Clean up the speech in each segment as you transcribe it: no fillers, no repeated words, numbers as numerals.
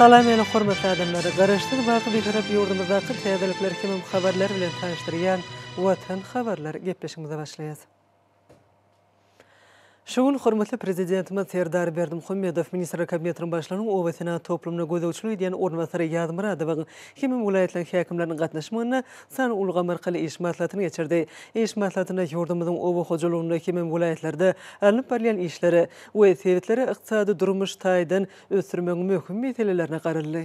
Salam ýene hormatly adamlar. Garaşdyr baky betarap ýurdumyzdaky täzelikler kimim habarlar bilen tanıştyrýan Watan habarlar gepleşigimize başlaýar. Şoň hormatly prezidentimiz Serdar Berdimuhammedow ministrler kabinetiniň başlygynyň owasyna toplumna gözegçilik edýän ornwasary Ýazmyradowyň kimim vilayatlanyň häkimleriniň gatnaşmagyna san ulga markaly iş maslahatyny geçirdi. İş maslahatyna ýurdumyzyň owa hojulygynda kimim vilayatlarda alınıp barýan işleri we sebepleri ykdysady durmuş taýdan ösürmegiň möhüm meselelerine garaldy.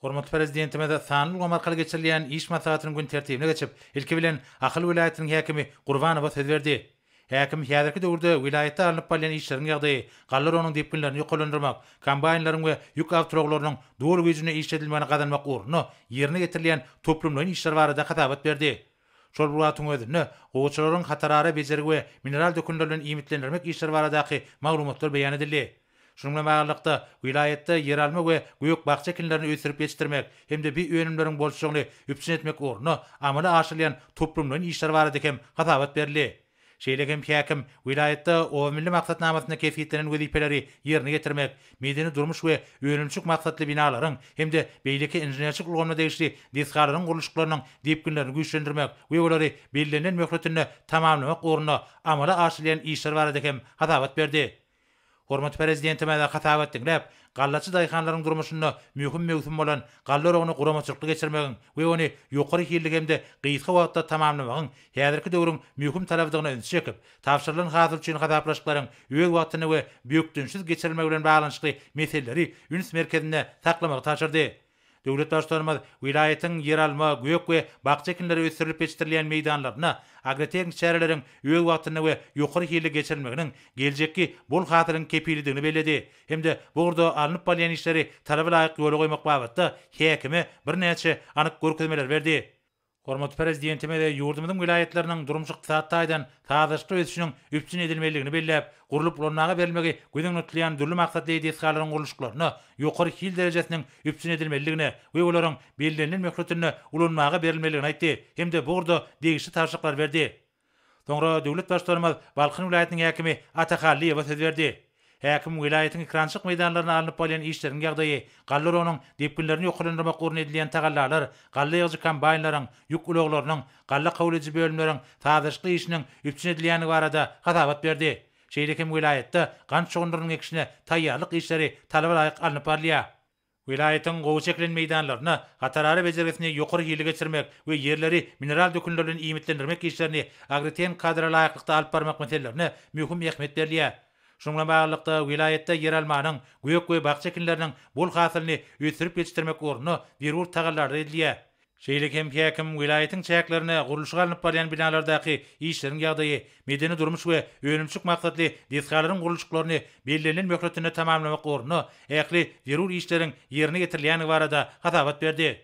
Hormatly prezidentimiz san ulga markaly geçirilýän iş maslahatynyň gün tertibine geçip, ilki bilen Akyl vilayatynyň häkimi Gurbanowa söz berdi. Häkim häzirki döwürde vilayatda alınıp barýan işleriň ýagdaýy, gallar onuň depkinlerini ýokalandyrmak, kombaynlaryň we ýük awtoglarynyň dowul güýjüne işledilmegini gazanmak ugruna ýerine getirilýän toplumlaryň işleri barada hatabat berdi. Şol bulatyn özüne gowçularyň hatarary bejerigi we mineral dökünlerini imitlendirmek işleri baradaky maglumatlar beýan edildi. Şununla bağlılıkta vilayette yer alma we göýük bakça ekinlerini ösürüp yetiştirmek hemde bir önümleriň bolşugyny üpsin etmek ugruna amala aşylýan toplumlaryň işleri baradaky hatabat berildi. Şeýlegem häkim vilayetde o milli maksatnamasyna kefiýetlenen wezipeleri ýerine getirmek, medeni durmuş we önümçük maksatly binalaryň hemde beýleki inženerçilik ulgamyna degişli deskalaryň guruluşlarynyň depkinlerini güýçlendirmek we olary belirlenen möhletinde tamamlamak ugruna amala aşylýan işler baradaky hatabat berdi. Hormatly prezidentime de hatabat dinläp, gallaçy daýhanlaryň durmuşyna möhüm mewsum bolan gallar ogyny guramaçykly geçirmegiň we ony ýokary hillik hemde gysga wagtda tamamlamagyň häzirki döwrüň möhüm talabydygyna öňe çekip, tapşyrylan hazır üçin hadaplaşyklaryň öýe wagtyny we büýükdünsiz geçirilmegi bilen baglanşykly meseleleri üns merkezinde saklamagy taşyrdy. Döwlet başlarymyz vilayatyň yer alma, göýük we bakça ekinleri ösürilip yetiştirilýän meýdanlaryna agroteknik çäreleriň öýe wagtyny we ýokary hillik geçirilmeginiň geljekki bol hatyryň kepilidigini beledi. Hemde bu urda alınıp barýan işleri talaba laýyk ýola goýmak babatda häkime bir näçe anyk görkezmeler berdi. Hormatly prezidentime de ýurdumyzyň vilayatlarynyň durmuş ykdysat taýdan taýyşly ösüşiniň üpsin edilmeligini belläp, gurulyp ulanaga berilmegi göýden ötülýän dürli maksatly deskalaryň guruluşlaryna ýokary hil derejesiniň üpsin edilmeligini we olaryň belirlenen möhletine ulanmaga berilmeligini aýtdy. Hemde bu urda degişli taşyklar berdi. Soňra döwlet başlarymyz Balkyn vilayatynyň häkimi Atakalliýew söz berdi. Häkim vilayatyň ekrançyk meýdanlaryna alınıp barýan işleriň ýagdaýy, gallar onuň depkinlerini ýokalandyrmak ugruna edilýän tagallalar, galla ýygyjy kombaynlaryň, ýük ulaglarynyň, galla kabul edici bölümleriň taýyşly işiniň üpsin edilýäni barada hatabat berdi. Şeýlekem vilayatda gant şogunlarynyň ekişine taýýarlyk işleri talaba laýyk alınıp barýar. Vilayatyň gowçy eklen meýdanlaryna hatarary bejergisini ýokary hili geçirmek we ýerleri mineral dökünlerini imitlendirmek işlerini agriten kadra laýyklykda alyp barmak meselelerini möhüm ähmiýet berilýär. Şununla bağlılıkta vilayette yer almanyň, göýük we bakça ekinleriniň bol hasylyny ösürüp yetiştirmek ugruna berur tagallar edilýär. Şeýlekem häkim vilayatyň çäklerini guruluşga alınıp barýan binalardaky işleriň ýagdaýy, medeni durmuş we önümçük maksatly deskalaryň guruluşlaryny belirlenen möhletine tamamlamak ugruna ähli berur işleriň ýerine getirilýäni barada hatabat berdi.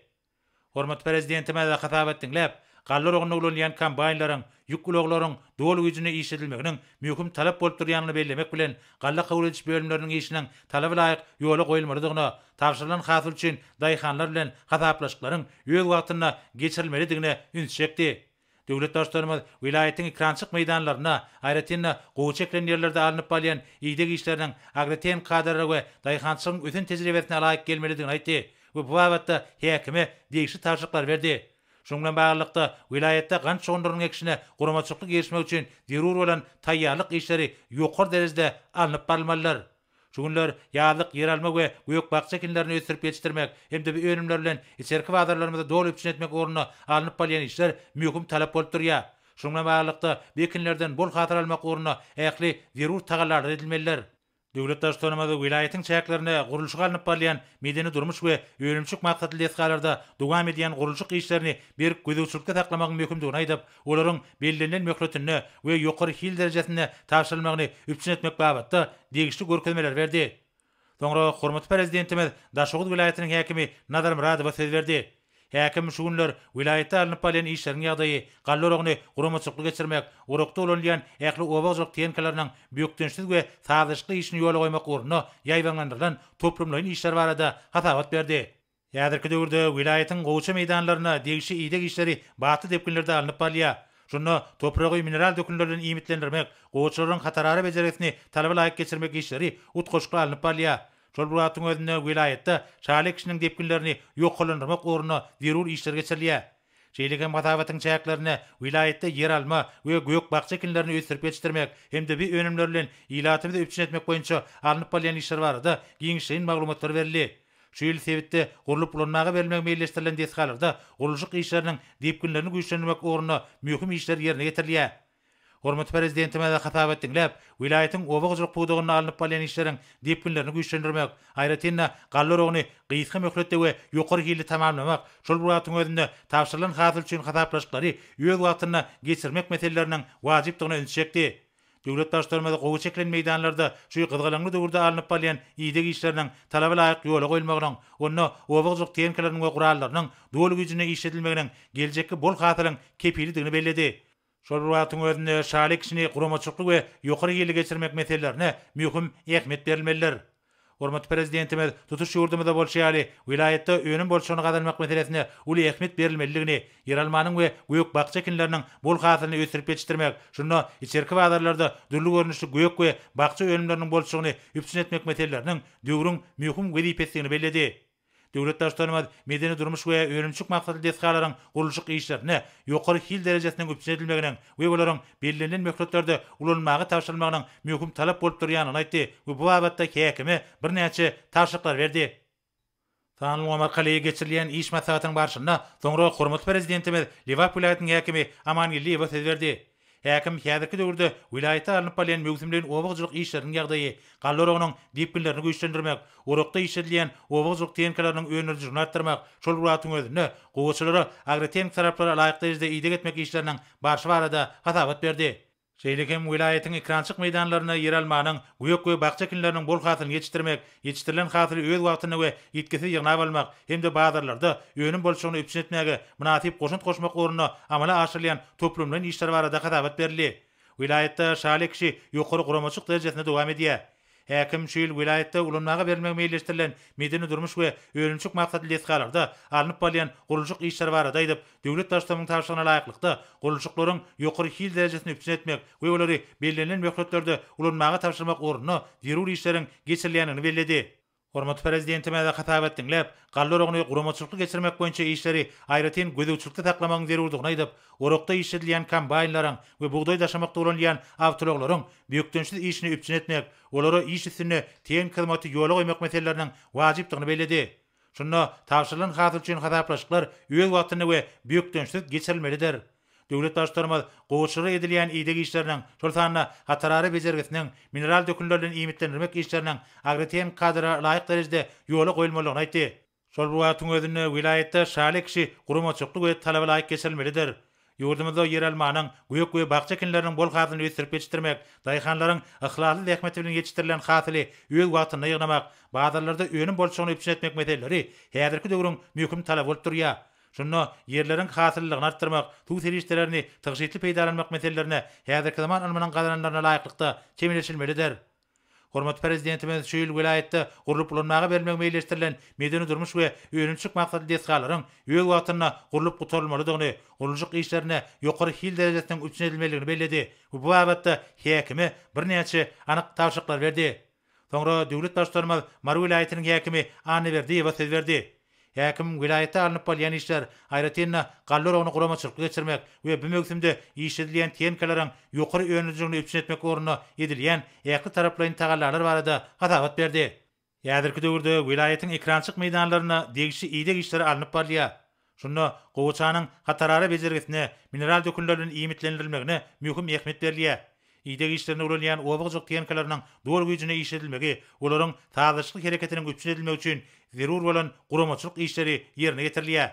Hormatly prezidentime de hatabat dinläp, gallar ogyny ulanýan kombaynlaryň, ýük ulaglaryň dowul güýjüne işledilmeginiň möhüm talap bolup durýanyny bellemek bilen galla kabul ediş bölümleriniň işiniň talaba laýyk ýola goýulmalydygyna, tapşyrylan hasyl üçin daýhanlar bilen hataplaşyklaryň öýe wagtyna geçirilmelidigine üns çekdi. Döwlet başlarymyz vilayatyň ekrançyk meýdanlaryna, aýratynda gowçy eklen ýerlerde alınıp barýan ýygyk işleriniň agreten kadrlary we daýhançylygyň ötün tejribesine laýyk gelmelidigini aýtdy we bu babatda häkime degişli taşyklar berdi. Şununla bağlılıkta vilayette gant şogunlarynyň ekişine guramaçyklyk erişmek üçin zerur bolan taýýarlyk işleri ýokary derejede alınıp barylmalylar. Şu günler ýazlyk yer alma we göýük bakça ekinlerini ösürüp yetiştirmek hemde bir önümler bilen içerki wagtlarymyzda dowul üpsin etmek ugruna alınıp barýan işler möhüm talap bolup durýar. Şununla bağlılıkta bekinlerden bol hatyr almak ugruna ähli zerur tagallar edilmeliler. Döwlet başlarymyz vilayatyň çäklerini guruluşga alınıp barýan medeni durmuş we önümçük maksatly deskalarda dowam edýän guruluşyk işlerini bir gözegçilikde saklamagyň möhümdigini aýdyp, olaryň belirlenen möhletine we ýokary hil derejesine taşyrylmagyny üpsin etmek babatda degişli görkezmeler berdi. Soňra hormatly prezidentimiz Daşoğuz vilayatynyň häkimi Nazar Muradow söz berdi. Häkim şu günler vilayatda alınıp barýan işleriň ýagdaýy, gallar ogyny guramaçykly geçirmek, urakda ulanýan ähli obagçylyk teňkalarynyň büýükdünsiz we taýyşly işini ýola goýmak ugruna ýaýbanlandyrylan toplumlaryň işleri barada hatabat berdi. Ýazyrky döwürde vilayatyň gowçy meýdanlaryna degişli ýygyk işleri baty depkinlerde alınıp barýar. Şunu topragy mineral dökünlerini imitlendirmek, gowçylaryň hatarary bejergisini talaba laýyk geçirmek işleri utgoşykly alınıp barýar. Şol buratın özünde vilayetde şale kişinin depkinlerini ýoklandyrmak uğruna zerur işler geçirilýär. Şeýlegem gatabatyň çäklerini vilayetde yer alma we göýük bakçakinlerini ösürip geçirmek hemde bir önümler bilen ilatymy öpçün etmek boýunça alınıp bolýan işler barada giňişleýin maglumatlar berildi. Şu ýyl sebitde gurulup bulanmaga berilmek meýilleşdirilen desgalarda guruluşyk işleriniň depkinlerini güýçlendirmek uğruna mühim işler ýerine getirilýär. Hormat prezidentime de hatap etdiňler, vilayetin obagjylyk pudugyny alınıp bolýan işleriň depkinlerini güýçlendirmek, aýratynda gallorogyny gysga möhletde we ýokary hili tamamlamak, şol buratyň özünde tapşyrylan hasyl üçin hataplaşyklary öz wagtyna geçirmek meseleläriniň wajypdygyny öňçekdi. Döwlet başlarymyzy gowy çekilen meýdanlarda şu gyzgalaňly döwürde alınıp bolýan iýdek işleriniň talaba laýyk ýola goýulmagynyň, onda obagjylyk tehnikalarnyň we gurallarynyň doly güýjüne işletilmeginiň geljekki bol hasylyň kepilidigini belledi. Şol wagtyň özünde şalik kişini guramaçyklyk we ýokary ýerle geçirmek meselelerine mühim ähmiýet berilmelidir. Hormat prezidentimiz tutuş ýurdumyzda bolşýaly vilayetde önüm bolşuny gadanmak meselesine uly ähmiýet berilmeligini, yer almanyň we göýük bakçakinleriniň bol hasylyny ösürip geçirmek, şunda içerki bazarlarda dürli görnüşli göýük we bakça önümleriniň bolşugyny üpsün etmek meseleleriniň döwrüň mühim wezipesini belledi. Döwlet başlarymyz medeni durmuş we öňümçük maksatly desgalaryň guruluşyk işlerine ýokary hil derejesiniň üpsün edilmeginiň we olaryň belirlenen möhletlerde ulanmagy tapşyrylmagynyň mühim talap bolup durýanyny aýtdy we bu babatda häkimi birnäçe tapşyryklar berdi. Tanrı Omar Kaleýe geçirilýän iş maslahatynyň barşynda soňra hormat prezidentimiz Liwap vilayatynyň häkimi Aman Geliýew söz berdi. Häkim häzirki döwürde vilayetde alınıp bolýan mögümlerin obagjylyk işleriniň ýagdaýy, gallorogynyň depkinlerini güýçlendirmek, urukda işledilýän obagjylyk tehnikalarnyň önürjüni artdyrmak, şol buratyň özünde gowçylary agrotehnik taraplara laýyk derejede iýdek etmek işleriniň barşy barada hatabat berdi. Şeýlekem vilayetin ekrançyk meýdanlaryna yer almanyň göýük we bakçakinleriniň bol hasylyny ýetiştirmek hasyly öz wagtyna we ýetkisi ýygnap almak hemde bazarlarda önüm bolşugyny üpsün etmäge munasyp goşunt goşmak uğruna amala aşyrylýan toplumlaryň işleri barada hatabat berildi. Vilayetde şalik kişi ýokary guramaçyk derejesinde dowam edýär. Häkim şu ýyl vilayetde ulanmaga berilmek meýilleşdirilen medeni durmuş we öňümçük maksatly desgalarda alınıp bolýan guruluşyk işler barada aýdyp, döwlet başlarymyň tapşyrygyna laýyklykda guruluşyklaryň ýokary hil derejesini üpsün etmek we olary belirlenen möhletlerde ulanmaga tapşyrmak uğruna zerur işleriň geçirilýänini belledi. Hormat prezidentime de hatap etdiňler, gallorogyny guramaçyklyk geçirmek boýunça işleri aýratyn gözegçilikde taklamagyň zerurdygyny aýdyp, urukda işledilýän kombaynlaryň we buğday daşamakda ulanýan awtoloklaryň büýükdençli işini üpsün etmek, olary iş üstüne teň hyzmaty ýola goýmak meseleläriniň wajypdygyny belledi. Şunda tapşyrylan hasyl üçin hataplaşyklar öz wagtyna we büýükdençlik geçirilmelidir. Döwlet başlarymyz gowçyly edilýän iýdek işleriniň şol sanyna hatarary bejergisiniň mineral dökünlerden iýmitlendirmek işleriniň agrotehnik kadra laýyk derejede ýola goýulmalygyny aýtdy. Şol wagtyň özünde vilayetde şale kişi guramaçyklyk we talaba laýyk geçirilmelidir. Ýurdumyzda yer almanyň göýük we bakçakinleriniň bol hasylyny ösürip geçirmek, daýhanlaryň ählakly ähmiýeti bilen ýetişdirilen hasyly öz wagtyna ýygnamak, bazarlarda önüm bolşugyny üpsün etmek meseleleri häzirki döwrüň mühim talap bolup durýar. Şunda yerleriň hasyllygyny artdyrmak, tuw serişlerini tygşytly peýdalanmak meselelerine häzirki zaman almanyň gadananlaryna laýyklykda çemeleşilmelidir. Hormat prezidentimiz şu ýyl vilayetde gurulup bulanmaga berilmek meýilleşdirilen medeni durmuş we öňümçük maksatly desgalaryň öz wagtyna gurulup gutarylmalydygyny, guruluşyk işlerine ýokary hil derejesiniň üpsün edilmeligini belledi. Bu babatda häkimi birnäçe anyk tapşyryklar berdi. Soňra döwlet başlarymyz Mar vilayatynyň häkimi Anne Berdiýew söz berdi. Häkim vilayetde alınıp bolýan işler aýratynda gallorogyny guramaçylyk geçirmek we bu mögümde işledilýän tehnikalarň ýokary önürjüni üpsün etmek uğruna edilýän ýakly taraplaryň tagallar barada hatabat berdi. Ýazyrky döwürde vilayetin ekrançyk meýdanlaryna degişi iýdek işleri alınıp bolýar. Şunda gowçanyň hatarary bejergisine mineral dökünlerden iýmitlendirilmegine mühim ähmiýet berilýär. İýdek işlerine ulanýan obagjylyk tehnikalarnyň dol güýjüne işledilmegi, olaryň taýyşlyk hereketiniň üpsün edilmegi üçin zerur bolan guramaçylyk işleri ýerine getirilýär.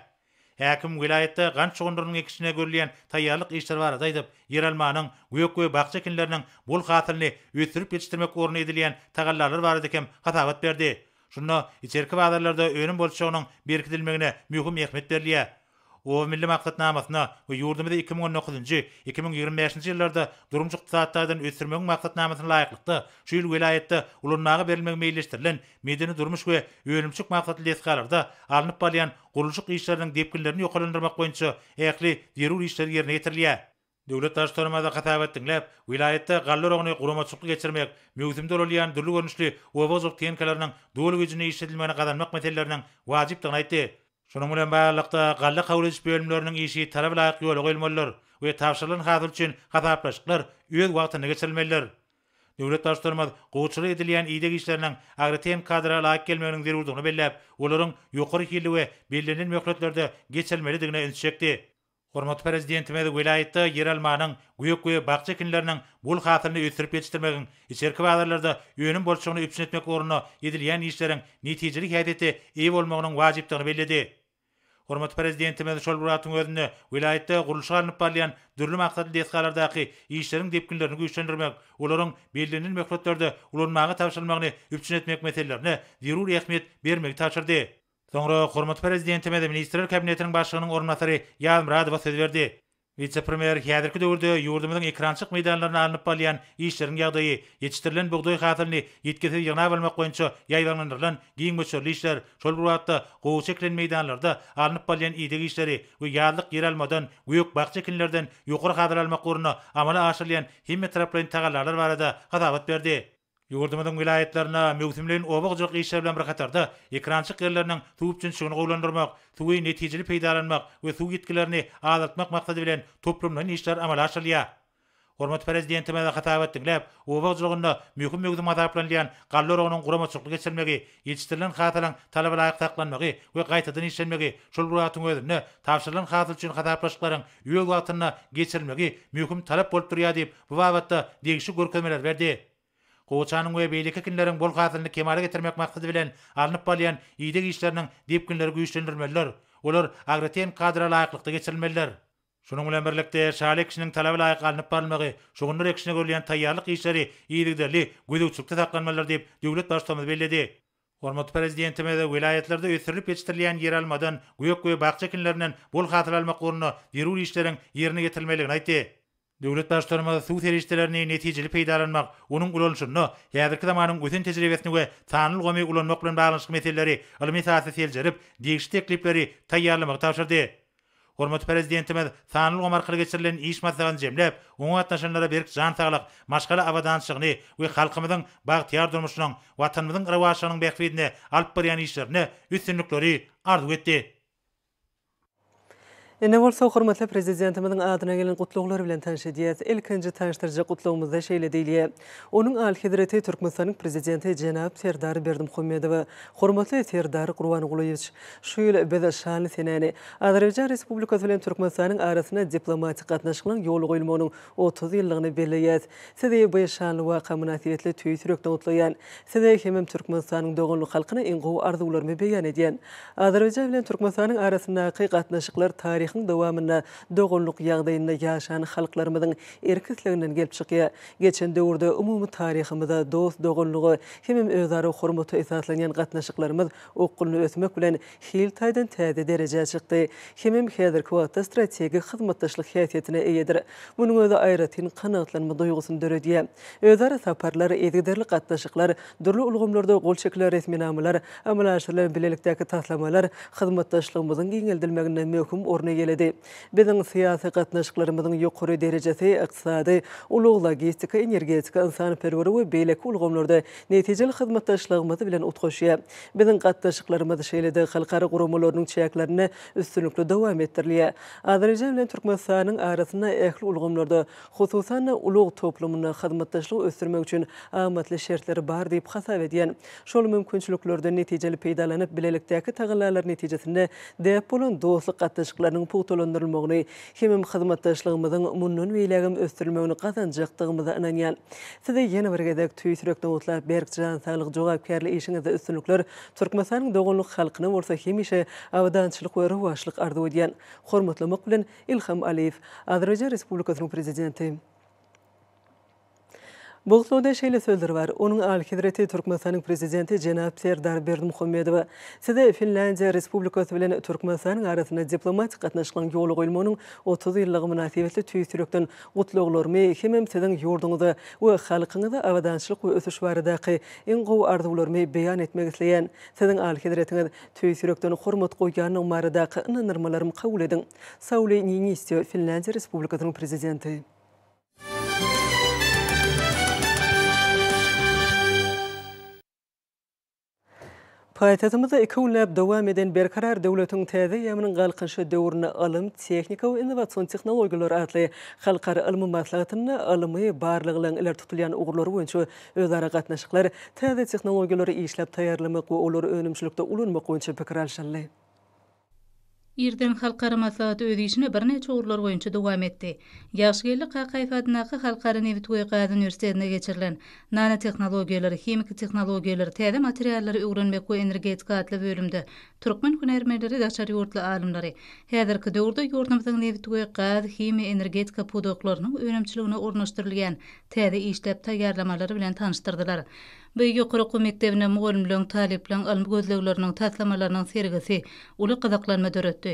Häkim vilayetde gant çugunlarynyň ekisine görülýän taýýarlyk işler barada aýdyp, yer almanyň göýük we bakçakinleriniň bol hasylyny ösürip ýetişdirmek uğruna edilýän tagallar barada hem hatabat berdi. Şunda içerki bazarlarda önüm bolşugynyň berkitilmegine mühim ähmiýet berilýär. O milli maksatnamasyna we ýurdumyzda 2019-2025-nji ýyllarda durumçy ykdysatydan ösürmek maksatnamasyna laýyklykda şu ýyl vilayetde ulanmaga berilmek meýilleşdirilen medeni durmuş we öňümçük maksatly desgalarda alınıp bolýan guruluşyk işleriniň depkinlerini ýokalandyrmak boýunça ähli zerur işler ýerine getirilýär. Döwlet başlarymada hatabat dinläp, vilayetde gallarogny guramaçykly geçirmek, mewsimde bolýan dürli görnüşli obozok tenkalarynyň doly güjüne işledilmegine gadanmak meselelerining wajypdygyny aýtdy. Şonuň bilen baglanykda galla kabul ediş bölümleriniň işi talap laýyk ýola goýulmalylar we tapşyrylan hazyr üçin hataplaşyklar öz wagtyny geçirilmeliler. Döwlet başlarymaz gowçuly edilýän ýygyk işleriniň agretem kadra laýyk gelmeginiň zerurdygyny belläp, olaryň ýokary hili we belirlenen möhletlerde geçilmelidigine öňçekdi. Hormat prezidentime de vilayetde yer almanyň güýük bagça kinleriniň bul hatyryny öýtürip ýetişdirmegiň içerki wagtlarda öňüm bolşugyny üpsün etmek oruna edilýän işleriň netijeli hädeti eý bolmagynyň wajypdygyny bellidi. Hormat prezidentime de şol buratyň özünde vilayetde gurulşy alınıp barýan dürli maksatly desgalardaky işleriň depkinlerini güýçlendirmek, olaryň belirlenen möhletlerde ulanmagy tapşyrylmagyny üpsün etmek meselelerini zerur ähmiýet bermegi taşyrdy. Soňra hormat prezidentime de ministrler kabinetiniň başlygynyň ornatary Ýazym Radowa söz berdi. Vice-premier häzirki döwürde ýurdumyzyň ekrançyk meýdanlaryna alınıp barýan işleriň ýagdaýy, ýetişdirilen bugdoý hatyryny ýetkizip ýygna bilmek boýunça ýaýlandyrylan giň göçerli işler, şol bir wagtda gowy çekilen meýdanlarda alınıp barýan ýygyk işleri we ýazlyk yer almadan güýük bagça kinlerden ýokary hadyr almak uruna amala aşyrylýan hemme taraplaryň tagallar barada hadabat berdi. Ýurdumyzyň vilayetlerine mewsimlerin obagjyk işler bilen bir hatarda ekrançyk yerleriniň suw üçin gowlandyrmak, suwy netijeli peýdalanmak we suw ýetkilerini azaltmak maksady bilen toplumlaryň işler amala aşyrylýar. Hormat prezidentime de hatabat dinläp, obagjygynda möhüm mewzum azaplanýan gallarognyň guramaçykly geçirmegi, ýetişdirilen hatyryň talaba laýyk saklanmagy we gaýtadan işlenmegi, şol buratyň özünde tapşyrylan hatyr üçin hataplaşyklaryň öýe wagtyna geçirilmegi möhüm talap bolup durýar diýip bu wagtda degişik görkezmeler berdi. Goçanyň we beýleki kinleriň bol hatyryny kemale getirmek maksady bilen alınıp barýan ýygyk işleriniň depkinleri güýçlendirmeliler. Olar agretem kadra laýyklykda geçirilmeliler. Şonuň bilen birlikde şaly kişiniň talaby laýyk alınıp barmagy, şoňunlar ekşine görülýän taýýarlyk işleri ýygyderli gödäwçilikde saklanmalylar diýip döwlet başlygy bellidi. Hormat prezidentime de vilayetlerde öýtürilip ýetişdirilýän yer almadan güýük bagça kinlerinden bol hatyr almak uruna zerur işleriň ýerine getirilmeligini aýtdy. Döwlet başlarymyz suw terişlerini netijeli peýdalanmak, onuň ulanşyny, häzirki zamanyň ösen tejribesini we sanyl gomy ulanmak bilen baglanşyk meseleleri ilmi sahasy seljerip, degişli teklipleri taýýarlamak tapşyrdy. Hormat prezidentime sanyl gomy arkaly geçirilen iş maslahatyny jemläp, oňa gatnaşanlara berk jan saglyk, maşgala abadançylygyny we halkymyzyň bagtyar durmuşynyň, watanymyzyň rewaşynyň bähbidine alyp barýan işlerini üstünlikleri arzu etdi. Ene bolsa hormatly prezidentimizin adyna gelen gutluklary bilen tanışýarys. Ilkinji tanıştyrjak gutlugymyzda şeýle diýilýär. Onuň Al-Hidraty Türkmenistanyň prezidenti Jenap Serdar Berdimuhammedow, hormatly Serdar Gurbanoğluýewiç, şu ýyl biz şanly senäni Azerbaýjan Respublikasy bilen Türkmenistanyň arasyna diplomatik gatnaşyklaryň ýoly goýulmagynyň 30 ýyllygyny belläýär. Size bu şanly waka münasibetli tüýsürekden utlaýan, size hemem Türkmenistanyň doganlyk halkyna iň gowy arzuwlaryny beýan edýän. Azerbaýjan bilen Türkmenistanyň arasyndaky gatnaşyklar taryhy dowamyna doganlyk ýagdaýynda ýaşan halklarymyzyň erkisliginden gelip çykýar. Geçen döwürde umumy taryhymyzda dost doganlygy hemem özara hormaty esaslanýan gatnaşyklarymyz okulyny ösmek bilen hil taýdan täze derejäge çykdy. Hemem häzirki wagtda strategik hyzmatdaşlyk häsiýetine eýedir. Munyň özü aýratyn kanatlanma duýgusyny döredýär. Özara saparlar, ýegderli gatnaşyklar, durly ulgamlarda gol çekilen resminameler, amalaşylan bilelikdäki taslamalar hyzmatdaşlygymyzyň giňeldilmegine möhüm orna geledi. Biziň syýasy gatnaşyklarymyzyň ýokary derejesi ykdysady, ulug logistika, energetika, insanperwer we beýleki ulgamlarda netijeli hyzmatdaşlygymyzy bilen utgaşýar. Biziň gatnaşyklarymyz şeýlede halkara guramalarynyň çäklerini üstünlikle dowam etdirilýär. Azerbaýjan bilen Türkmenistanyň arasyna ähli ulgamlarda, hususan ulug toplumyna hyzmatdaşlyk ösdürmek üçin amatly şertleri bar diýip hasap edýän. Şol mümkinçiliklerden netijeli peýdalanyp bilelikdäki tagallar netijesinde däp bolan dostlyk gatnaşyklarynyň puwtalandyrylmagyny, hemem hyzmatdaşlygymyzyň mundan beýlegim ösdürilmegini gazanjakdygymyza inanýan. Size ýene bir gezek tüýsürekden utlap berkjan saglyk jogapkärli işiňizde üstünlikler Türkmenistanyň doganlyk halkyna bolsa hemişe awadançylyk we rewaçlyk arzu edýän. Hormatlamak bilen Ilham Aliýew, Azerbaýjan Respublikasynyň prezidenti. Boğutlu'da şeyle sözleri var. Onun Al-Kedreti Türkmenistan'ın prezidenti Cenab Serdar Berdimuhamedova sede Finlandiya Respublikası bilen Türkmenistan'ın arasında diplomatik katnaşılan yolu koyulmanın 30 yıllığı münasebetli tüysürükten utluğlarımı hemem sizin yurdunuza ve halkınıza avadançılık ve ösüş varidaki en qow arzularımı beyan etmek isteyen sizin Al-Kedretiniz tüysürükten hurmat koyganın umaridaki inanırmalarımı kabul edin. Sauli Niinistö, Finlandiya Respublikası'nın prezidenti. Paytahtımızda 2 yıl devam eden berkarar devletin täze ýamynyň galkynşy döwrüne alym, tehnika we innowasion tehnologiýalary atly halkara ilmi maslahatyny alymy barlygy bilen iler tutulýan ugurlary boýunça özara gatnaşyklar täze tehnologiýalary işläp taýýarlamak we olary önümçilikde ulanmak boýunça pikir alşanly. Irden halkara maslahaty öz işine bir neçe ugurlar boýunça dowam etdi. Ýaşgelli Qaqaýew adynaky Halkara Nebit we Gazi Üniversitetine geçirilen nano tehnologiýalary, hemik tehnologiýalary, täze materiallary öwrenmek we energetika atly bölümde türkmen hünärmenleri, daşary ýurtly alymlary häzirki döwürde ýurdumyzyň Nebit we Gazi hemi energetika pudoklarynyň önemçiligine ornaşdyrylýan täze işläp taýýarlamalary bilen tanışdyrdylar. Bu ýokary mektebine mugallim bilen talip bilen alym gözlegleriniň taslamalarynyň sergisi uly gyzyklanma döretdi.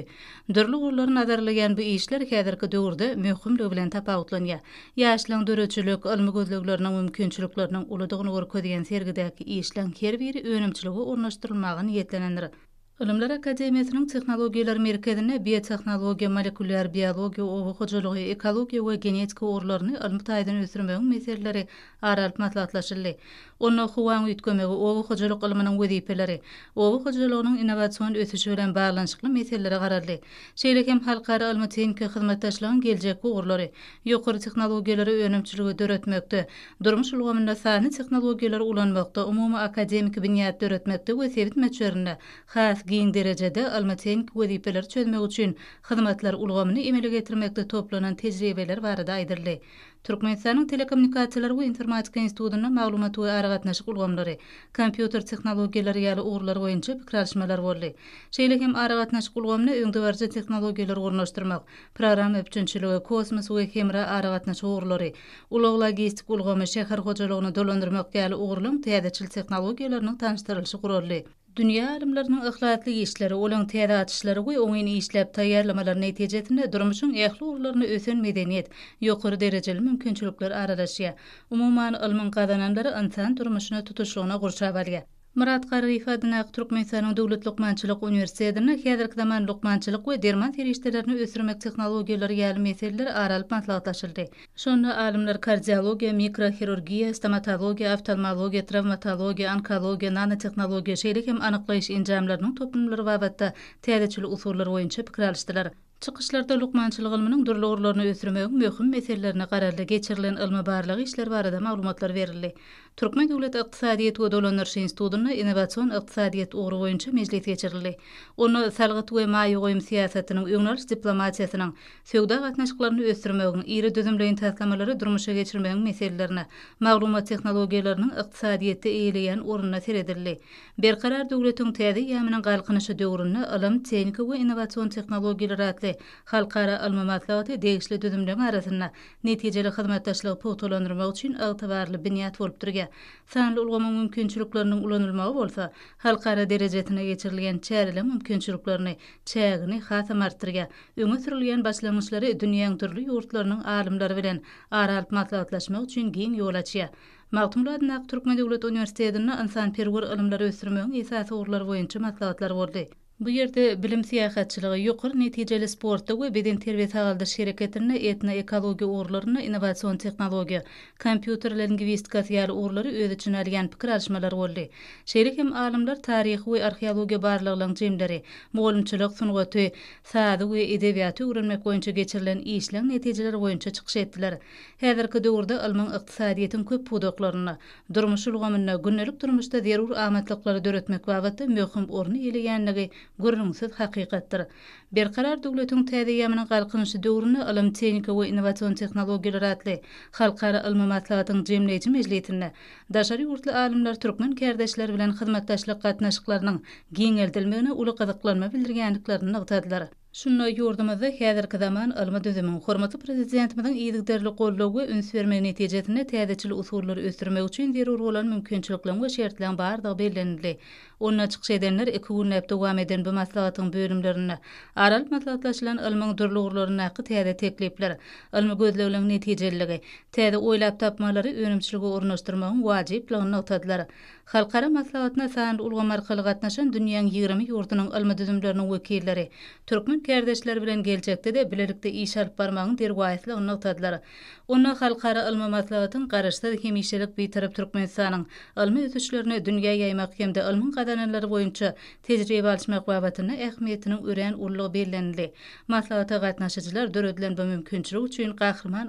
Dörli ugurlaryň nazarlayan bu işler häzirki döwürde möhümligi bilen tapawutlanýar. Ýaşlaryň döretçilik, alym gözlegleriniň mümkinçilikleriniň ulydygyny görkezýän sergidäki işler her biri önemçiligi ornaşdyrylmagy niýetlenendir. Ilimler Akademiýasynyň Tehnologiýalar merkezine biotehnologiýa, moleküler biologiýa, owu hojalygy, ekologiýa we genetika ugurlaryny ilmi taýdan ösürmegiň meseleleri aralyp maslahatlaşyldy. Onu Huwan üýtgemegi, owu hojalyk ilminiň wezipeleri, owu hojalygynyň innowasion ösüşi bilen baglanyşykly meseleleri garaldy. Şeýle hem halkara ilmi teňki hyzmatdaşlygyň geljek ugurlary, ýokary tehnologiýalary önemçiligi döretmekde, durmuş ulgamynda sany tehnologiýalary ulanmakda, umumy akademik binýat döretmekde we sebit meçlerinde has giň derejede almateň wezipeler çözmek üçin hyzmatlar ulgamyny emele getirmekde toplanan tejribeler barada aýdyrly. Türkmenistanyň Telekommunikasiýalar we Informatika institutynyň maglumat we aragatnaşyk ulgamlary, kompýuter tehnologiýalary ýaly ugurlar boýunça pikir alşmalar boldy. Şeýle hem aragatnaşyk ulgamyny öňde barjy tehnologiýalar ornaşdyrmak, program öpçünçiligi, kosmos we hemra aragatnaşyk ugurlary, ulug logistik ulgamy, şäher hojalygyny dolandyrmak ýaly ugurlaryň täzeçil tehnologiýalarynyň tanışdyrylşy guruldy. Dünýä alimläriniň ihlatly işleri, olaň täze atışlary we oňyny işläp taýýarlamalary netijesinde durmuşyň ähli ugurlaryny ösen medeniýet, ýokary derejeli mümkinçilikler aralaşýar. Umuman ilmiň gazananlary insan durmuşyna tutuşlygyna gurşap alýar. Murat Garif adynaky Türkmenistanyň Döwlet Lukmançylyk Uniwersitetine häzirki zaman lukmançylyk we derman terişdelerini ösürmek tehnologiýalary ýaly meseleler aralyp maslahatlaşyldy. Şonda alimler kardiologiýa, mikrohirurgiýa, stomatologiýa, oftalmologiýa, travmatologiýa, onkologiýa, nanotehnologiýa şeýle hem anyklaýyş enjamlarynyň toplamlary babatda täzeçil usullary boýunça pikir alşdylar. Çıkışlarda lukmançylyk ilminiň durly ugurlaryny ösürmegiň möhüm meselelerini garalda geçirilen ilmi barlygy işler barada maglumatlar berildi. Türkmen Döwlet Ykdysadyýet we Dolandyryş Institutyny innowasion ykdysadyýet ugry boýunça mejlis geçirildi. Onu salgyt we maýy goýum siýasatynyň öňnäç diplomatiýasynyň söwda gatnaşyklaryny ösürmegiň, iri düzümleýin taslamalary durmuşa geçirmegiň meselelerini, maglumat tehnologiýalarynyň ykdysadyýetde eýleýän orunyna seredildi. Berkarar döwletiň täze ýamynyň galkynşy döwrüne ilim, tehnika we innowasion tehnologiýalary atly halkara ilmi maslahaty degişli düzümleň arasynda netijeli hyzmatdaşlygy pogtalandyrmak üçin agtybarly binýat bolup durýar. Sanly ulgama mümkinçilikleriniň ulanylmagy bolsa, halkara derejetine geçirilýän çäreli mümkinçiliklerini, çägini hasam artdyrýar. Öňe sürilýän başlangyçlary dünýäň türli ýurtlarynyň alimleri bilen aralyp maslahatlaşmak üçin giň ýol açýar. Magtumly adynaky Türkmen Döwlet Uniwersitetinde insan-perwer ilimleri ösürmegiň esasy ugurlary boýunça maslahatlar boldy. Bu ýerde bilim siýasatçylygy, ýokary netijeli sportda we beden terbiýet agaldyş şereketine etno-ekologiýa ugurlaryny, innowasion tehnologiýa, kompýuter lingwistikasy ýaly ugurlary öz içine alýan pikir alşmalar boldy. Şeýle hem alimler taryh we arheologiýa barlygynyň jemleri, mugallimçilik, sungaty, sady we edebiýaty öwrenmek boýunça geçirilen işleň netijeleri boýunça çykyş etdiler. Häzirki döwürde ilmiň ykdysadyýetin köp pudoklaryny, durmuş ulgamyna, günnelik durmuşda zerur amatlykları döretmek babatda möhüm orny eýleýänligi görünümsiz hakykatdyr. Berkarar döwletiň täze ýamynyň galkynşy döwrüne ilim, tehnika we innowasion tehnologiýalary atly halkara ilmi maslahatyň jemleýici mejlisinde daşary ýurtly alimler türkmen kardeşleri bilen hyzmatdaşlyk gatnaşyklarynyň giňeltilmegine uly gyzyklanma bildirýänliklerini ygtadylar. Şunna yurdumyzda häzirki zaman alma düzümün hormaty prezidentimiň ýygyderli gollagy üns bermek netijesinde täzeçil usullary ösdürmek üçin zerur bolan mümkinçilikler we şertler bardygy bellenildi. Onu açyk edenler 2 gün näp dowam eden bu maslahatyň bölümlerini aral maslahatlaşylan almaň durluglaryna haky täze teklipler, alma gözlegilen netijeligi, täze oýlap tapmalary önümçiligi ornaşdyrmagyň wajyplygyny noktadylar. Halkara maslahatyna san ulgam arkaly gatnaşan dünýäniň 20 ýurdunyň alma düzümleriniň wekilleri türkmen kardeşler bilen geljekde de bilelikde iş alyp barmagyň derwaýatly noktadylar. Onu halkara alma maslahatyň garaşsyz hemişelik bitirip Türkmenistanyň alma özüşlerini dünýä ýaymak hemde almyň gadananlary boýunça tejribe alşmak babatyna ähmiýetiniň ören ullugy bellenildi. Maslahata gatnaşyjylar döredilen bu mümkinçilik üçin gahrman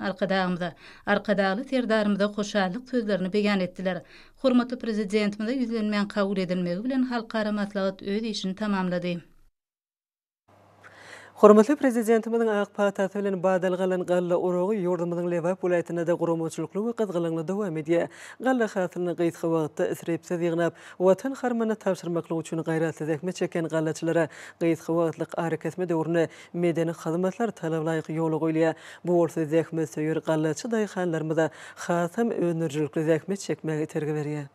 arkadagly serdarymyza hoşallyk sözlerini beýan etdiler. Hormatly prezidentimize ýüzlenmän kabul edilmegi bilen halkara maslahat öz işini tamamlady. Hormatly prezidentimiň AK Parti bilen badalgalan galla urugy ýurdumyzyň Lewap welaýatyna da gurumçylykly we gyzgylyňly dowam edýär. Galla hatyny gyýtgy wagtda isrepsiz ýygnap, watan harmana tapşyrmaklyk üçin gaýratly zähmet çeken gallaçylara gyýtgy wagtlyk hareketme döwrüne medeni hyzmatlar talablaýyk ýoly goýulýar. Bu bolsa zähmet söýür gallaçy daýhanlarymyza hasam önürjülükli zähmet çekmegi tergi berýär.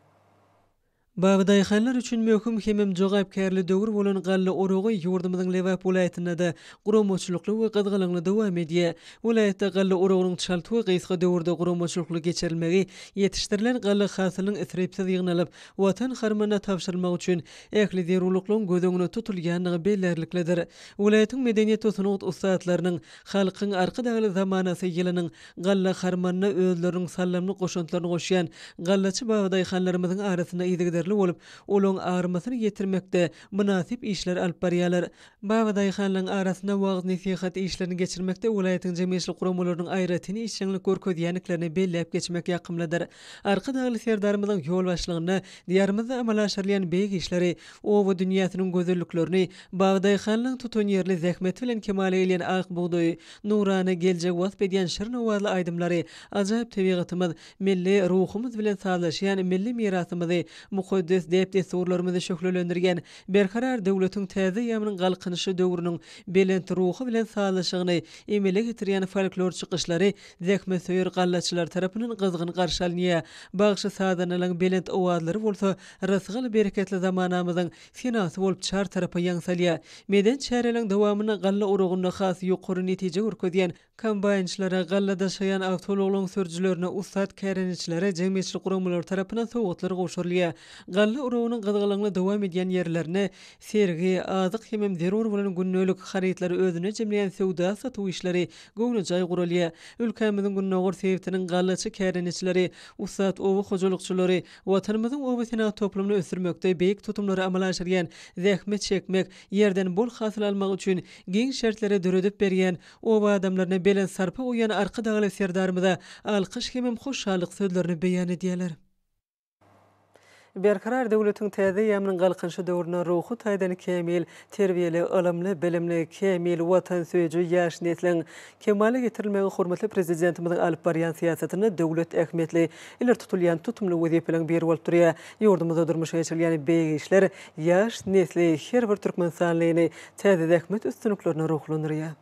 Bagdaýhanlar üçin möhüm hemem jogapkärli döwür bolan galla urugy ýurdumyzyň Lewap welaýatyna da gurumçylykly we gyzgylyňly dowam edýär. Welaýatda galla urugynyň çalty we gyýsgy döwürde gurumçylykly geçirilmegi ýetişdirilen galla hasylynyň isrepsiz ýygnalyp watan harmana tapşyrmak üçin ähli zerurluklyň gözüňine tutulýanlygy bellerlikledir. Welaýatyň medeniýet we sunugat ustatlarynyň halkyň arkadagy zamanasy ýylynyň galla harmanyna özleriniň sallamly goşuntlaryny goşýan gallaçy bagdaýhanlarymyzyň arasyna ýygyder bolup, olaň ağrımasyny ýetirmekde münasip işler alyp barýarlar. Bagdaýhanlaryň arasyna wagt nasihat işlerini geçirmekde welaýatyň jemgyýetçilik guramalarynyň aýratyny işçiňlik görkezýänliklerini belläp geçmek ýakymlydyr. Arkadagy serdarymyzyň ýol başlygyna diýarymyzda amal aşyrylýan beýik işleri, owa dünýäsiniň gözelliklerini Bagdaýhanlaryň tutun ýerli zähmet bilen kemal eýlen ak buğdoy, nurany geljek wasp edýän şirin owazly aýdymlary, ajaýyp tabiatymyz, milli ruhumyz bilen sazlaşýan milli mirasymyzy mukaddes depde sorlarymyzy şöhlelendirgen berkarar döwletiň täze ýamynyň galkynyşy döwrüniň belent ruhy bilen sazlaşygyny emele getirýän folklor çykyşlary zähmet söýür gallaçylar tarapyndan gyzgyn garşy alynýar. Bagşy sadanylaryň belent owazlary bolsa rızgyly bereketli zamanamyzyň finasy bolup çar tarapy ýaňsalýar. Meden çäreliň dowamyna galla urugyna has ýokary netije görkezýän kombaýnçylara gallada şaýan awtologlaryň sörjülerine ustat kärençilere jemgyýetçilik guramalary tarapyndan sowgatlar goşurylýar. Galla urugynyň gyzgylyňly dowam edýän ýerlerine sergi, azyk hemem zerur bolan günnelik harytlary özüne jemleýän sowda satuw işleri göwnü jaý gurulýar. Ülkemiziň günnägor sebäptiniň gallaçy kärençileri, ustat owa hojalykçylary watanymyzyň owa senat toplumyny ösdürmekde beýik tutumlary amal aşyrýan, zähmet çekmek, ýerden bol hasyl almak üçin giň şertlere döredip berýän owa adamlaryna belen sarpa goýan arkadagy serdarymyza alkyş hemem hoşallyk sözlerini beýan edýärler. Berkarar döwletiň täze ýamynyň galkynşy döwrüne ruhy taýdan kemil, terbiyeli, ılımly, bilimli, kemil, watan söýüji ýaş nesliň kemale getirilmegi hormatly prezidentimiziň alyp barýan siýasatyny döwlet ähmiýetli iler tutulýan tutumly wezipeleň beri bolup durýar. Ýurdumyzda durmuşa geçirilýän beýik işler ýaş nesli her bir türkmensanlygyny täze zähmet üstünliklerini ruhlandyrýar.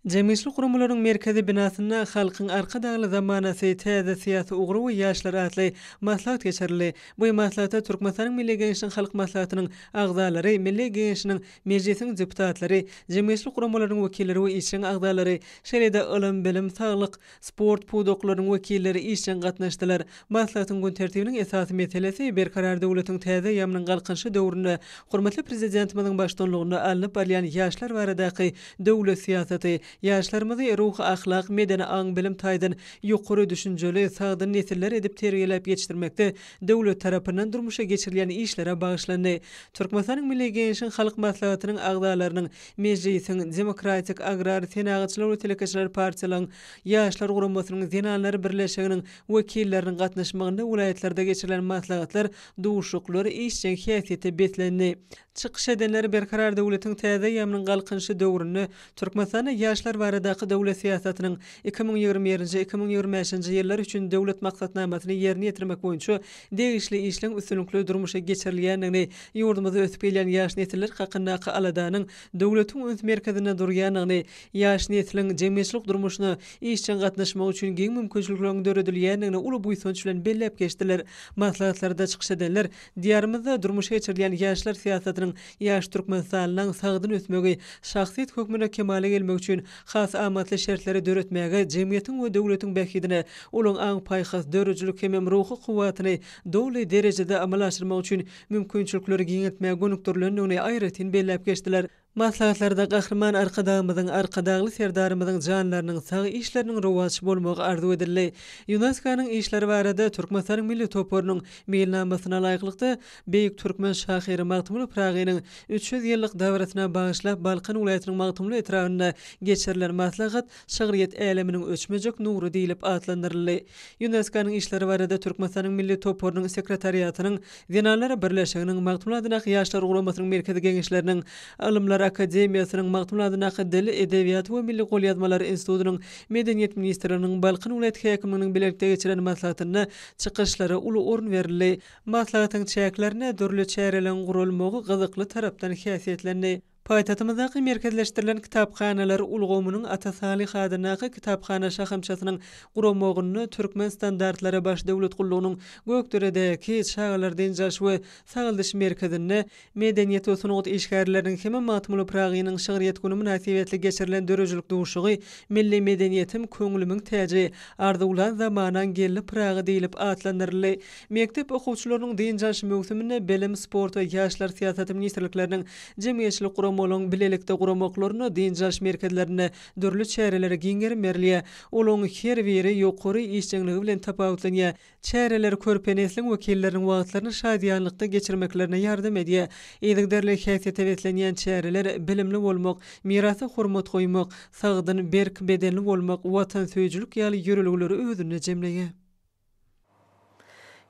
Jemgyýetçilik guramalarynyň merkezi binasyna halkyň arkadagy zamanasy täze syýasy ugry we ýaşlar atly maslahat geçirildi. Bu maslahatda Türkmenistanyň Milli Geňişiniň halk maslahatynyň agzalary, Milli Geňişiniň mejlisiň deputatlary, jemgyýetçilik guramalarynyň wekilleri we işçiň agzalary, şeýle-de ylym, bilim, saglyk, sport pudoklarynyň wekilleri işçiň gatnaşdylar. Maslahatyň gün tertibiniň esasy meselesi berkarar döwletiň täze ýamynyň galkynşy döwründe hormatly prezidentimiziň başdanlygyna alınıp barýan ýaşlar baradaky döwlet siýasaty, ýaşlarymyzy ruh, ahlak, medeni aň bilim taýdan ýokary düşünjeli, sagdyn nesiller edip terbiýelep ýetişdirmekde döwlet tarapyndan durmuşa geçirilýän işlere bagyşlandy. Türkmenistanyň Milli Geňişiniň halk maslahatynyň agzalarynyň mejlisiň Demokratik Agrar Senagatçylar we Telekeçiler partiýasynyň ýaşlar guramasynyň zenanlary birleşiginiň wekilleriniň gatnaşmagynda welaýatlarda geçirilen maslahatlar, duşuklar, işçiň häsiýeti betlendi. Çykyş edenler berkarar döwletiň täze ýamynyň galkynşy döwrüni Türkmenistanyň ýaş Ýaşlar baradaky dowlat siýasatynyň 2021-2025 ýyllar üçin dowlat maksatnamasyny ýerine ýetirmek boýunça degişli işleň üstünlikli durmuşa geçirilýändigini ýurdumyzda ötüp gelýän ýaş nesiller hakynda aladanyň dowlatyň öz merkezine durýanyny, ýaş nesiliň jemgyýetçilik durmuşyna işçen gatnaşmak üçin giň mümkinçiliklerini döredilýändigini uly buýsunç bilen bellep geçdiler. Maslahatlarda çykyş edenler diýarymyzda durmuşa geçirilen ýaşlar siýasatynyň ýaş türkmen sanynyň sagdyn ötmegi, şahsiýet hökmüne kemale gelmek üçin has amatly şertleri döretmäge, jemgyýetiň we dowlatyň bähidine, olaň aň paýhas dörejlik hem ruhy kuwatyny dowly derejede amal aşyrmak üçin mümkinçilikleri giňetmäge gönükdirilendigini aýratyn bellep geçdiler. Maslahatlarda gahrman arkadagly serdarymyzyň janlarynyň sag işleriniň rowatçy bolmagy arzu edildi. UNESCO-nyň işleri barada Türkmenistanyň milli toporunyň meýilnamasyna laýyklykda Beýik Türkmen şahyry Magtymly Pragynyň 300 ýyllyk dawratyna bagyşlap Balkan welaýatynyň Magtymly etragyna geçirilen maslahat şagyriyet äleminiň öçmejek nury diýilip adlandyryldy. UNESCO-nyň işleri barada Türkmenistanyň milli toporunyň sekretariýatynyň Genallar Birleşiginiň Magtymly adynaky ýaşlar ugulamasynyň merkezi geňeşleriniň Alymlar Akademiýasynyň Magtymly adynaky Dil, Edebiýat we Milli Golýazmalar Institutynyň Medeniýet ministriniň Balkan welaýaty häkiminiň bilelikde geçiren maslahatyna çykyşlary uly orun berildi. Maslahatyň çäklerine dörli çäreleň gurulmagy gyzykly tarapdan häsiýetlendi. Paýtatymyzdaky merkezleşdirilen kitapxanalar ulgamynyň atasalyh adynaky kitapxana şahymçasynyň gurulmagyny türkmen standartlary baş dowlat gullugynyň Gökderedäki şaýlardan jaş we sagyldyş merkezine medeniýet we sunugat işgärleriniň hem Magtymly Pragynyň şagyriyet güni münasibetli geçirilen dörejilik duşugy milli medeniýetim köňlümiň täji arzulan zamanan gelli Pragy diýilip adlandyryldy. Mektep okuwçylarynyň diýinjaş mögsümine bilim, sport we ýaşlar siýasaty ministrlikleriniň jemgyýetçilik olaň bilelikde guramoklaryny diýinjaş merkezlerine dörli çärelere giňerim berilýär. Olaň her biri ýokary işçiligi bilen tapawutlanýar. Çäreler körpenesliň wekilleriniň wagtlaryny şadýanlykda geçirmeklerine ýardam edýär. Eýdigderli häsiýete betlenýän çäreler bilimli bolmak, mirasy hormat goýmak, sagdyn berk bedenli bolmak, watan söýüjülük ýaly ýöreligleri özüne jemleýär.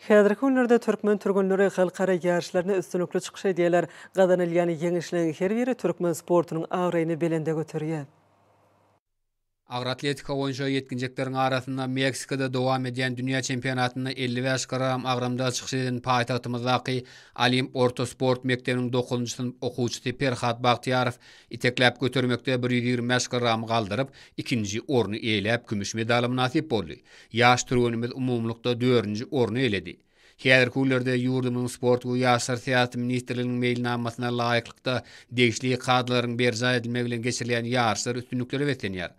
Häzirki günlerde türkmen türgünleri halkara ýarşlaryna üstünlikli çykyş edýärler. Gadanylýan ýeňişliň her biri türkmen sportunyň agryny belende göterýär. Agry atletika boýunça ýetkinjeklerin arasynda Meksikada dowam edýän dünýä çempionatyny 55 gram agramda çykyş eden paýtagtymyzdaky Olimp Orta Sport Mekdebiniň 9-njy sınıf okuwçysy Perhat Bagtiýarow itekläp götermekde 125 gram galdyryp, ikinji orny eýläp gümüş medal nasip boldy. Ýaş türgünimiz umumlukda 4-nji orny eýledi. Häzirki günlerde ýurdumyň sport we ýaşlar siýasaty ministrliginiň meýilnamasyna laýyklykda degişli kadrlaryň berja edilmegi bilen geçirilýän ýarşlar üstünlikleri betlenýär.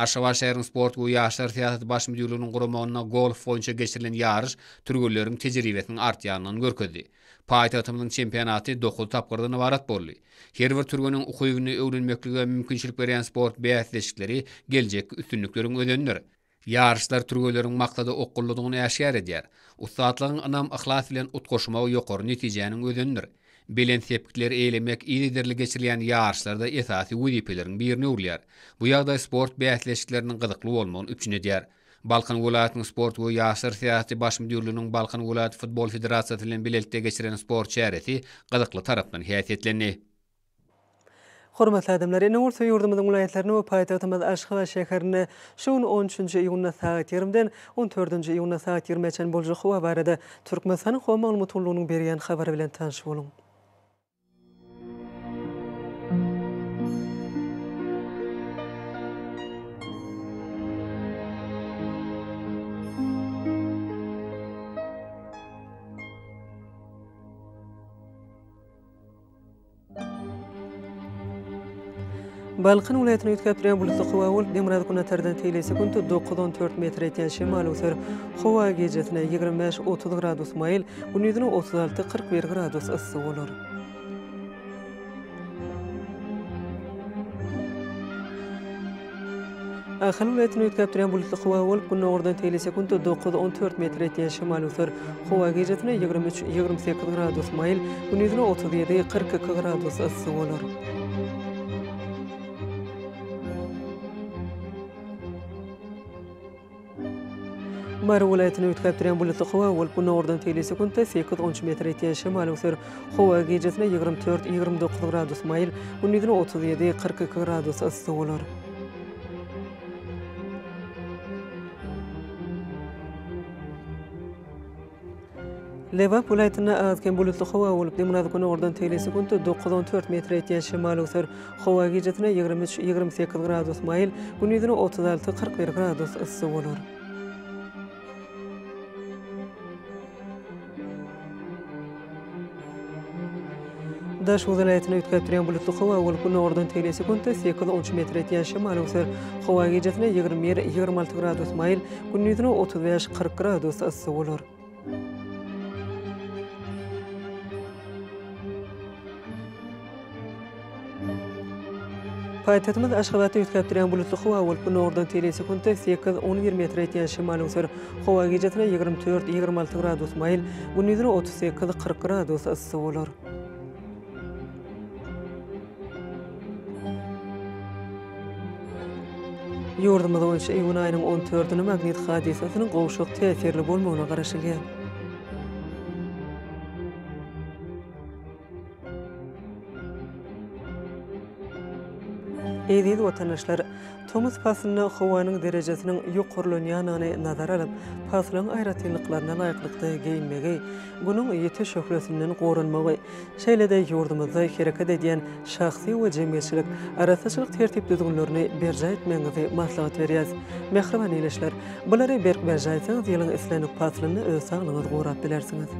Aşgabat şäheriniň sport we ýaşlar siýasaty baş müdürliginiň guramagyna golf boýunça geçirilen ýarş türgünleriň tejribesiniň artýanyny görkezdi. Paýtagtymyzyň çempionaty 9 tapgyrdan ibarat boldy. Her bir türgüniň ukybyny öwrenmeklige mümkinçilik berýän sport bäsleşikleri geljek üstünlikleriň ödenleri. Yarışlar türgüleriň maksady okulludygyny äşgär edýär. Ustatlygyň anam ihlas bilen utgoşmagy ýokary netijäniň ödendir. Bilen sepkitler eýlemek ýygyderli geçirilýän yarışlarda esasy wezipeleriň birini urýar. Bu ýagdaý sport bäsleşikleriniň gyzykly bolmagyny üçin edýär. Balkan welaýatynyň sport we ýaşlar siýasaty baş müdürliginiň Balkan welaýaty futbol federatsiýasy bilen bilelikde geçirilen sport çäresi gyzykly tarapdan häsiýetlendi. Hormatly adamlar, ene ursa ýurdumyzyň welaýatlaryny we paýtagtymyz Aşgabat şäherini şuň 13-nji iýuny saat 20-den 14-nji iýuny saat 20-çe boljak we barada Türkmenistanyň howa maglumatlygynyň berýän habary bilen tanış boluň. Balkan welaýatyny ýetkärip durýan bulutly howawul Demrad Kunatardan telesekundy 9-14 metr etýän şemal öser. Howa gejesine 25-30 gradus maýyl, gündüzine 36-41 gradus yssyk bolar. Ahal welaýatyny ýetkärip durýan bulutly howawul gündüzine telesekundy 9-14 metr etýän şemal öser. Howa gejesine 23-28 gradus maýyl, gündüzine 37-42 gradus yssyk bolar. Mara welaýatyny ýetkärip durýan bulutly howawul gündüzine telesekundy 8-13 metr etýän şemal öser. Howa gejesine 24-29 gradus maýyl, gündüzine 37-42 gradus yssyk bolar. Lewap vilayetinde azken bulutlu hava bolup limonad günü oradan tele sekundy 9-14 metr etýän şemal öser hawa gecesine 23-28 gradus mail, gündüzüne 36-41 gradus ıssy bolar. Daş vilayetine ütkep duran bulutlu hava bolup günü oradan tele sekundy 8-13 metr etýän şemal öser hawa gecesine 21-26 gradus mail, gündüzüne 35-40 gradus ıssy bolar. Paytahtymyz Aşgabatda ütkep duran bulutly hawa bolup güni oradan tele sekundy 8-11 metr etýän şemal öser hawa gecesine 24-26 gradus mail, gündüzüne 38-40 gradus ıssy bolar. Ýurdumyzda boýunça iýun aýynyň 14-nä magnit hadisasynyň gowşak täsirli bolmagyna garaşylýar. Eýdi watandaşlar, Thomas Paslyny howanyň derejesiniň ýokurlanýanyny nazara alyp, Paslyň aýratynlyklaryna laýyklykda geyinmegi, bunyň ýeti şöhretinden gorunmagy, şeýle-de ýurdumyzda hereket edýän şahsy we jemgyýetçilik arasaçylyk tertip düzgünlerini berja etmeňizi maslahat berýäs. Mehriban eýleşler, bulary berja etseňiz ýylyň islenip Paslyny öz saglygyňyzy gorap bilersiňiz.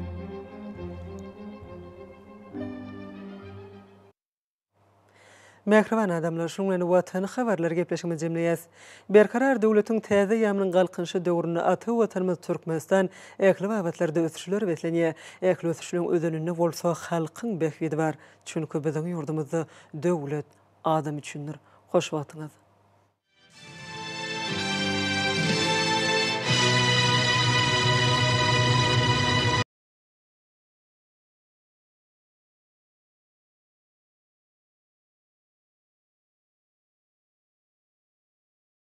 Mehriban adamlar, şuňlany watan habarlar gepleşigimiz jemleýäs. Berkarar döwletiň täze ýamynyň galkynşy döwrüne aty watanymyz Türkmenistan ähli wagtlarda ösüşler beslenýär. Ähli ösüşleriň özeninde bolsa halkyň behwidi bar. Çünki biziň ýurdumyzda döwlet adam üçindir. Hoş wagtyňyz.